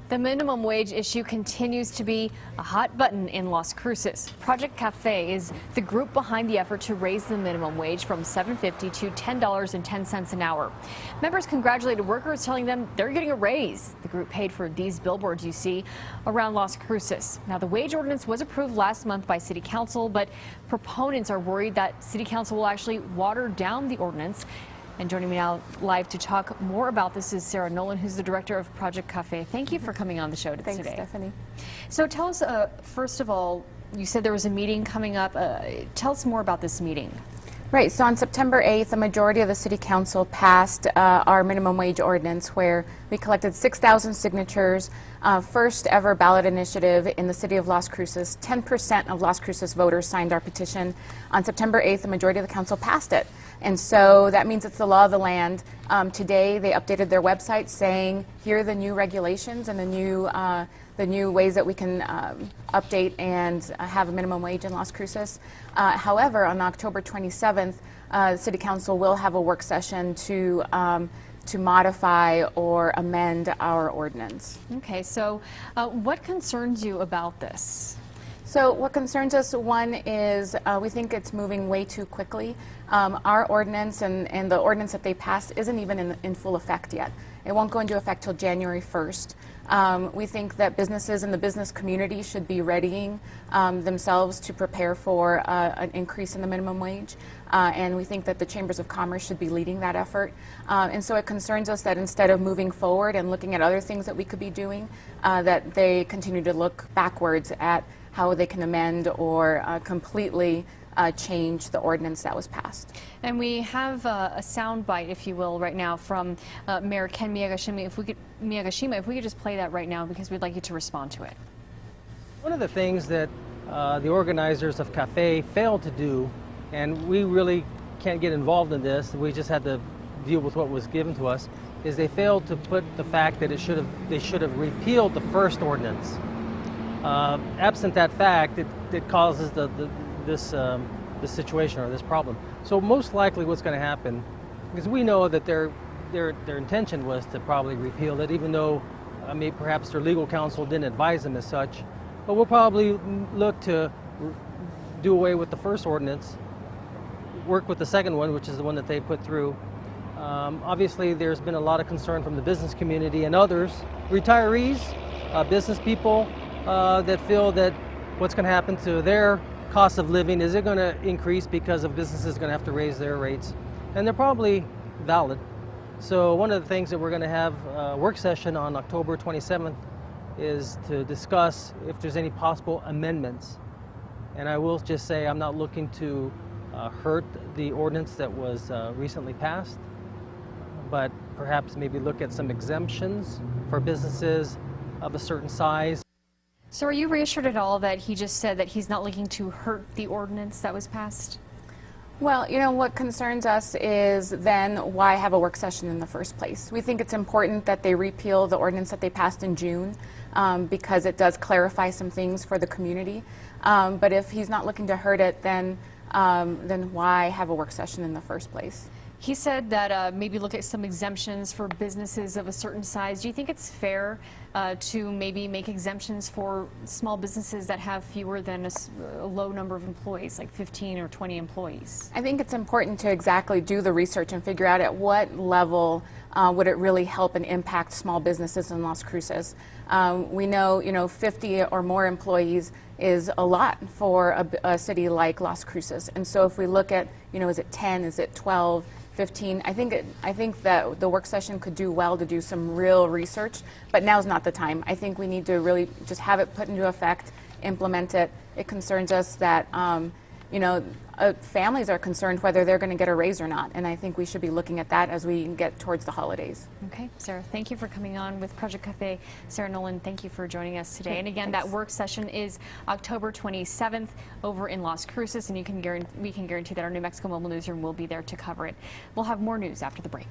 The minimum wage issue continues to be a hot button in Las Cruces. Project Cafe is the group behind the effort to raise the minimum wage from $7.50 to $10.10 an hour. Members congratulated workers, telling them they're getting a raise. The group paid for these billboards you see around Las Cruces. Now, the wage ordinance was approved last month by City Council, but proponents are worried that City Council will actually water down the ordinance. And joining me now live to talk more about this is Sarah Nolan, who's the director of Project Cafe. Thank you for coming on the show today. Thanks, Stephanie. So tell us, first of all, you said there was a meeting coming up. Tell us more about this meeting. Right, so on September 8th, a majority of the City Council passed our minimum wage ordinance, where we collected 6,000 signatures, first ever ballot initiative in the city of Las Cruces. 10% of Las Cruces voters signed our petition. On September 8th, the majority of the council passed it. And so that means it's the law of the land. Today, they updated their website saying, here are the new regulations and the new ways that we can update and have a minimum wage in Las Cruces. However, on October 27th, the City Council will have a work session to modify or amend our ordinance. Okay, so what concerns you about this? So what concerns us, one is we think it's moving way too quickly. Our ordinance and the ordinance that they passed isn't even in full effect yet. It won't go into effect till January 1st. We think that businesses in the business community should be readying themselves to prepare for an increase in the minimum wage. And we think that the chambers of commerce should be leading that effort. And so it concerns us that instead of moving forward and looking at other things that we could be doing, that they continue to look backwards at how they can amend or completely change the ordinance that was passed. And we have a sound bite, if you will, right now from Mayor Ken Miyagashima. If we could just play that right now, because we'd like you to respond to it. One of the things that the organizers of Cafe failed to do, and we really can't get involved in this, we just had to deal with what was given to us, is they failed to put the fact that they should have repealed the first ordinance. Absent that fact, it causes this situation or this problem. So most likely what's going to happen, because we know that their intention was to probably repeal it, even though perhaps their legal counsel didn't advise them as such. But we'll probably look to do away with the first ordinance, work with the second one, which is the one that they put through. Obviously, there's been a lot of concern from the business community and others, retirees, business people, that feel that what's going to happen to their cost of living, is it going to increase because of businesses going to have to raise their rates? And they're probably valid. So one of the things that we're going to have a work session on October 27th is to discuss if there's any possible amendments. And I will just say I'm not looking to hurt the ordinance that was recently passed, but perhaps maybe look at some exemptions for businesses of a certain size. So are you reassured at all that he just said that he's not looking to hurt the ordinance that was passed? Well, you know, what concerns us is then why have a work session in the first place? We think it's important that they repeal the ordinance that they passed in June because it does clarify some things for the community. But if he's not looking to hurt it, then why have a work session in the first place? He said that maybe look at some exemptions for businesses of a certain size. Do you think it's fair to maybe make exemptions for small businesses that have fewer than a low number of employees, like 15 or 20 employees? I think it's important to exactly do the research and figure out at what level would it really help and impact small businesses in Las Cruces. We know, 50 or more employees is a lot for a city like Las Cruces. And so if we look at, is it 10, is it 12, 15, I think that the work session could do well to do some real research, but now's not the time. I think we need to really just have it put into effect, implement it. It concerns us that, families are concerned whether they're going to get a raise or not, and I think we should be looking at that as we get towards the holidays. Okay, Sarah, thank you for coming on with Project Cafe. Sarah Nolan, thank you for joining us today. And again, Thanks. That work session is October 27th over in Las Cruces, and we can guarantee that our New Mexico Mobile Newsroom will be there to cover it. We'll have more news after the break.